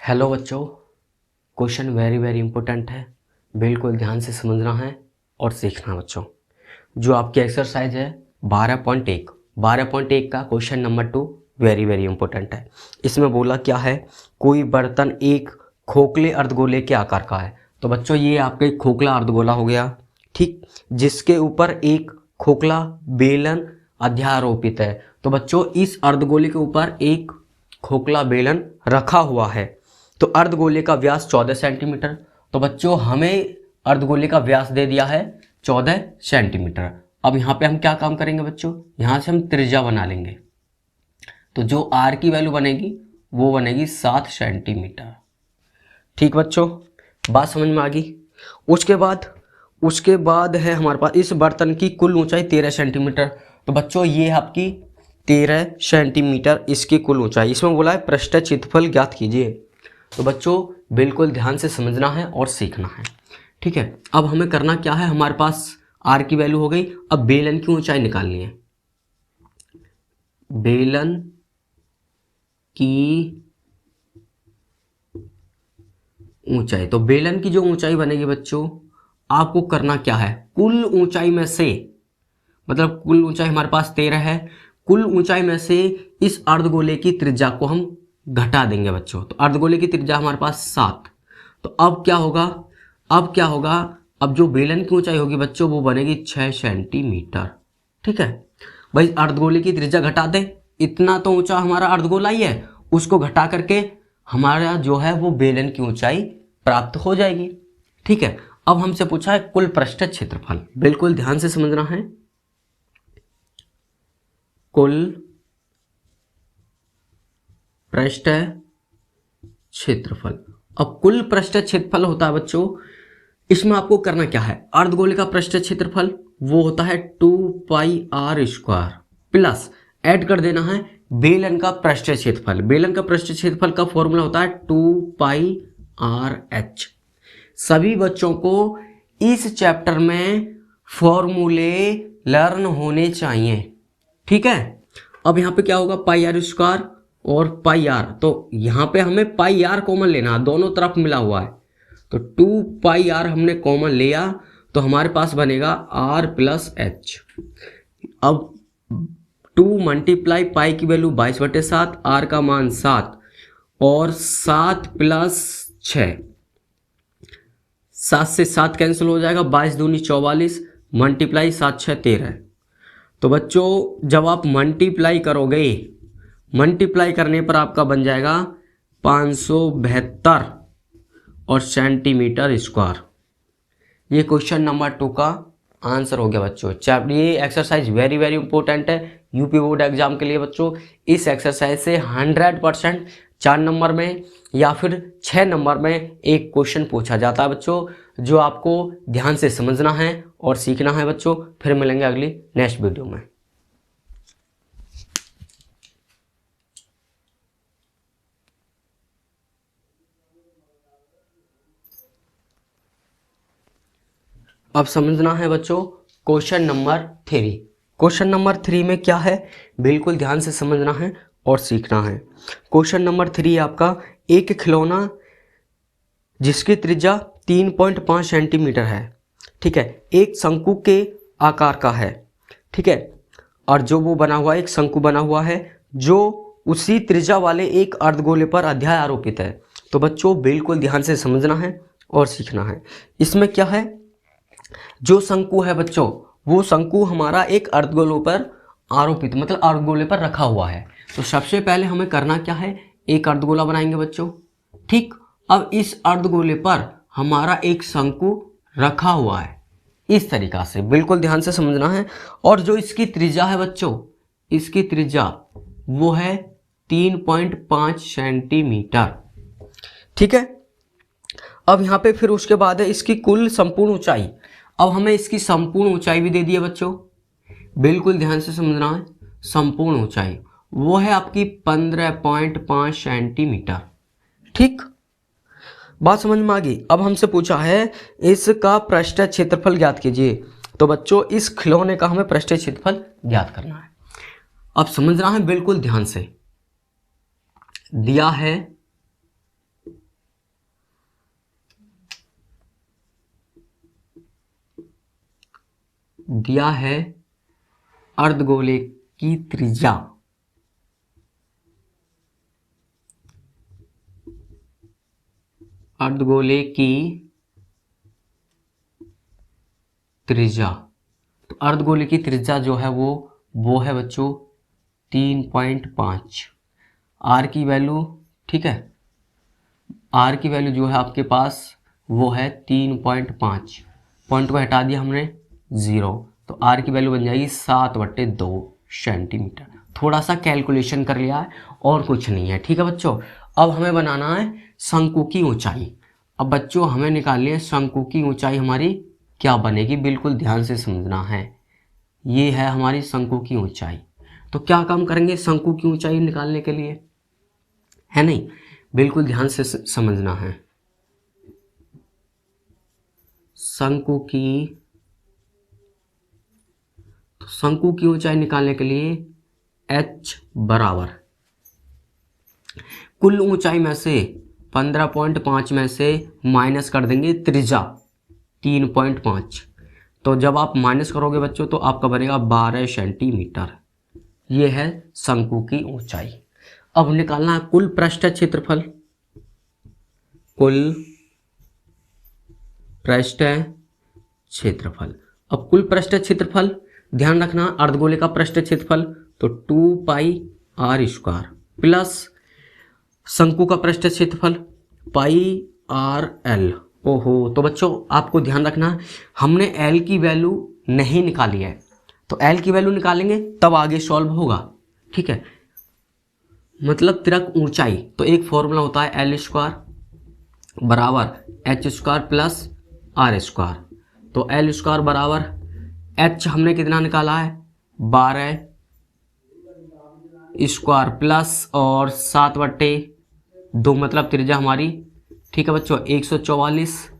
Hello बच्चों, question very very important है। बिल्कुल ध्यान से समझना है और सीखना बच्चों। जो आपकी एक्सरसाइज है 12.1 का question number 2 very very important है। इसमें बोला क्या है, कोई बर्तन एक खोखले अर्धगोले के आकार का है। तो बच्चों ये आपका एक खोखला अर्धगोला हो गया, ठीक, जिसके ऊपर एक खोखला बेलन अध्यारोपित है। तो बच्चों इस अर्धगोले के ऊपर एक खोखला बेलन रखा हुआ है। तो अर्धगोले का व्यास 14 सेंटीमीटर। तो बच्चों हमें अर्धगोले का व्यास दे दिया है 14 सेंटीमीटर। अब यहाँ पे हम क्या काम करेंगे बच्चों, यहाँ से हम त्रिज्या बना लेंगे। तो जो आर की वैल्यू बनेगी वो बनेगी 7 सेंटीमीटर। ठीक बच्चों, बात समझ में आ गई। उसके बाद है हमारे पास इस बर्तन की कुल ऊंचाई 13 सेंटीमीटर। तो बच्चों ये आपकी 13 सेंटीमीटर इसकी कुल ऊंचाई। इसमें बोला है पृष्ठ क्षेत्रफल ज्ञात कीजिए। तो बच्चों बिल्कुल ध्यान से समझना है और सीखना है, ठीक है। अब हमें करना क्या है, हमारे पास आर की वैल्यू हो गई। अब बेलन की ऊंचाई निकालनी है। बेलन की ऊंचाई, तो बेलन की जो ऊंचाई बनेगी बच्चों, आपको करना क्या है, कुल ऊंचाई में से, मतलब कुल ऊंचाई हमारे पास 13 है, कुल ऊंचाई में से इस अर्धगोले की त्रिज्या को हम घटा देंगे बच्चों। तो अर्धगोले की त्रिज्या हमारे पास 7। तो अब क्या होगा, अब जो बेलन की ऊंचाई होगी बच्चों वो बनेगी 6 सेंटीमीटर। ठीक है भाई, अर्धगोले की त्रिज्या घटा दें, इतना तो ऊंचा हमारा अर्धगोला ही है, उसको घटा करके हमारा जो है वो बेलन की ऊंचाई प्राप्त हो जाएगी। ठीक है, अब हमसे पूछा है कुल पृष्ठ क्षेत्रफल। बिल्कुल ध्यान से समझना है, कुल पृष्ठ क्षेत्रफल। अब कुल पृष्ठ क्षेत्रफल होता है बच्चों, इसमें आपको करना क्या है, अर्धगोले का पृष्ठ क्षेत्रफल वो होता है 2πr² प्लस ऐड कर देना है बेलन का पृष्ठ क्षेत्रफल। बेलन का पृष्ठ क्षेत्रफल का फॉर्मूला होता है 2πrh। सभी बच्चों को इस चैप्टर में फॉर्मूले लर्न होने चाहिए, ठीक है। अब यहाँ पे क्या होगा, πr² और πr, तो यहाँ पे हमें πr कॉमन लेना है, दोनों तरफ मिला हुआ है। तो 2πr हमने कॉमन लिया तो हमारे पास बनेगा r + h। अब 2 मल्टीप्लाई पाई की वैल्यू 22/7, r का मान 7 और 7 + 6, 7 से 7 कैंसिल हो जाएगा, 22 दूनी 44 मल्टीप्लाई 7 6 13। तो बच्चों जब आप मल्टीप्लाई करोगे, मल्टीप्लाई करने पर आपका बन जाएगा 572 और सेंटीमीटर स्क्वायर। ये क्वेश्चन नंबर 2 का आंसर हो गया बच्चों। चैप्टर ये एक्सरसाइज वेरी वेरी इंपॉर्टेंट है यूपी बोर्ड एग्जाम के लिए बच्चों। इस एक्सरसाइज से 100% 4 नंबर में या फिर 6 नंबर में एक क्वेश्चन पूछा जाता है बच्चों, जो आपको ध्यान से समझना है और सीखना है बच्चों। फिर मिलेंगे अगली नेक्स्ट वीडियो में। अब समझना है बच्चों क्वेश्चन नंबर 3। क्वेश्चन नंबर 3 में क्या है, बिल्कुल ध्यान से समझना है और सीखना है। क्वेश्चन नंबर 3 आपका एक खिलौना जिसकी त्रिज्या 3.5 सेंटीमीटर है, ठीक है, एक शंकु के आकार का है, ठीक है, और जो वो बना हुआ है, एक शंकु बना हुआ है जो उसी त्रिज्या वाले एक अर्धगोले पर अध्याय आरोपित है। तो बच्चों बिल्कुल ध्यान से समझना है और सीखना है। इसमें क्या है, जो शंकु है बच्चों, वो शंकु हमारा एक अर्धगोले पर आरोपित, मतलब अर्धगोले पर रखा हुआ है। तो सबसे पहले हमें करना क्या है, एक अर्धगोला बनाएंगे बच्चों, ठीक। अब इस अर्धगोले पर हमारा एक शंकु रखा हुआ है इस तरीका से, बिल्कुल ध्यान से समझना है। और जो इसकी त्रिज्या है बच्चों, इसकी त्रिज्या वो है 3.5 सेंटीमीटर, ठीक है। अब यहाँ पे फिर उसके बाद है इसकी कुल संपूर्ण ऊंचाई। अब हमें इसकी संपूर्ण ऊंचाई भी दे दी है बच्चों, बिल्कुल ध्यान से समझना है। संपूर्ण ऊंचाई वो है आपकी 15.5 सेंटीमीटर, ठीक। बात समझ में आ गई। अब हमसे पूछा है इसका पृष्ठ क्षेत्रफल ज्ञात कीजिए। तो बच्चों इस खिलौने का हमें पृष्ठ क्षेत्रफल ज्ञात करना है। अब समझना है बिल्कुल ध्यान से, दिया है दिया है अर्धगोले की त्रिज्या, अर्धगोले की त्रिज्या। तो अर्धगोले की त्रिज्या जो है वो है बच्चों 3.5। आर की वैल्यू, ठीक है, आर की वैल्यू जो है आपके पास वो है 3.5। पॉइंट को हटा दिया हमने 0, तो आर की वैल्यू बन जाएगी 7/2 सेंटीमीटर। थोड़ा सा कैलकुलेशन कर लिया है और कुछ नहीं है, ठीक है बच्चों। अब हमें बनाना है शंकु की ऊंचाई। अब बच्चों हमें निकालनी है शंकु की ऊंचाई, हमारी क्या बनेगी, बिल्कुल ध्यान से समझना है। ये है हमारी शंकु की ऊंचाई। तो क्या काम करेंगे शंकु की ऊंचाई निकालने के लिए, है नहीं, बिल्कुल ध्यान से समझना है। शंकु की ऊंचाई निकालने के लिए h बराबर कुल ऊंचाई में से 15.5 में से माइनस कर देंगे त्रिज्या 3.5। तो जब आप माइनस करोगे बच्चों तो आपका बनेगा 12 सेंटीमीटर। ये है शंकु की ऊंचाई। अब निकालना है कुल पृष्ठ क्षेत्रफल, कुल पृष्ठ क्षेत्रफल। अब कुल पृष्ठ क्षेत्रफल ध्यान रखना, अर्धगोले का पृष्ठ क्षेत्रफल तो 2πr² प्लस शंकु का पृष्ठ क्षेत्रफल πrl। ओहो, तो बच्चों आपको ध्यान रखना हमने l की वैल्यू नहीं निकाली है, तो l की वैल्यू निकालेंगे तब आगे सॉल्व होगा, ठीक है। मतलब तिरक ऊंचाई, तो एक फॉर्मूला होता है l² बराबर h² प्लस r²। तो l² बराबर h हमने कितना निकाला है 12 स्क्वायर प्लस और 7/2 मतलब त्रिज्या हमारी, ठीक है बच्चों 144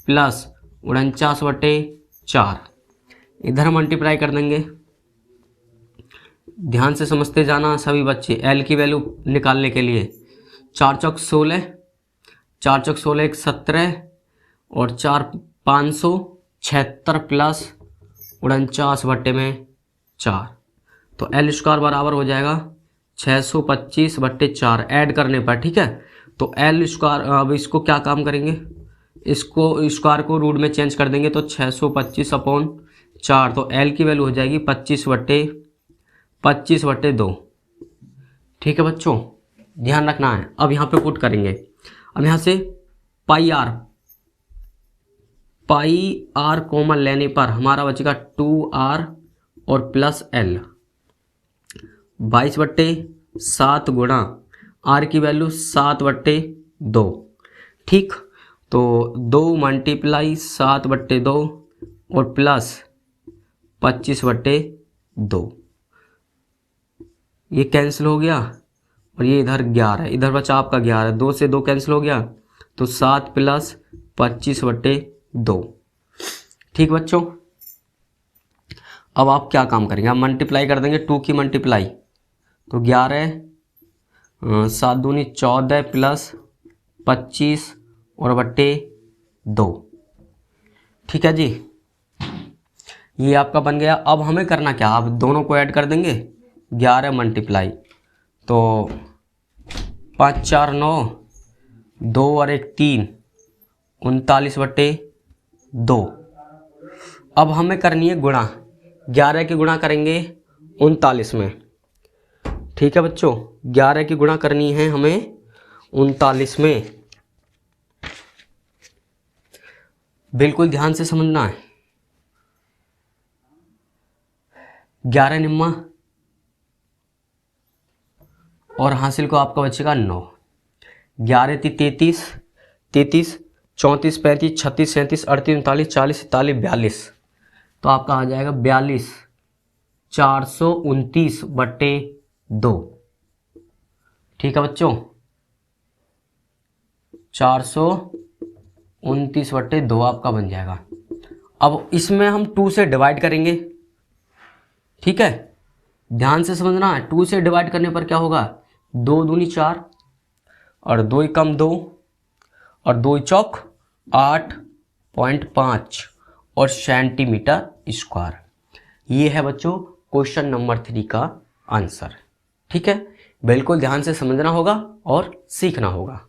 प्लस 49/4। इधर मल्टीप्लाई कर देंगे। ध्यान से समझते जाना सभी बच्चे। l की वैल्यू निकालने के लिए 4 चौक 16, 4 चौक 16 एक 17 और 4 576 प्लस 49/4। तो l² बराबर हो जाएगा 625/4 ऐड करने पर, ठीक है। तो l², अब इसको क्या काम करेंगे, इसको स्क्वायर को रूट में चेंज कर देंगे तो 625/4। तो l की वैल्यू हो जाएगी 25/2, ठीक है बच्चों, ध्यान रखना है। अब यहाँ पे पुट करेंगे। अब यहाँ से पाई आर कॉमन लेने पर हमारा बचेगा 2r और प्लस l 22/7 गुणा r की वैल्यू 7/2, ठीक। तो 2 मल्टीप्लाई 7/2 और प्लस 25/2, ये कैंसिल हो गया और ये इधर 11, इधर बचा आपका 11, 2 से 2 कैंसिल हो गया तो 7 प्लस 25/2, ठीक बच्चों। अब आप क्या काम करेंगे, आप मल्टीप्लाई कर देंगे 2 की मल्टीप्लाई, तो 11 7 दूनी 14 प्लस 25 और बट्टे 2, ठीक है जी, ये आपका बन गया। अब हमें करना क्या, आप दोनों को ऐड कर देंगे 11 मल्टीप्लाई, तो 5 4 9, 2 और 1 3, 39/2। अब हमें करनी है गुणा, 11 की गुणा करेंगे 39 में, ठीक है बच्चों, 11 की गुणा करनी है हमें 39 में, बिल्कुल ध्यान से समझना है। 11 निम्मा और हासिल को आपका बचेगा 9, 11 × 33, 33 34 35 36 37 38 39 40 41 42, तो आपका आ जाएगा 42 429/2, ठीक है बच्चों, 429/2 आपका बन जाएगा। अब इसमें हम 2 से डिवाइड करेंगे, ठीक है, ध्यान से समझना है। 2 से डिवाइड करने पर क्या होगा, 2 दूनी 4 और 2 कम 2 और 2 चौक 8.5 और सेंटीमीटर स्क्वायर। ये है बच्चों क्वेश्चन नंबर 3 का आंसर। ठीक है, बिल्कुल ध्यान से समझना होगा और सीखना होगा।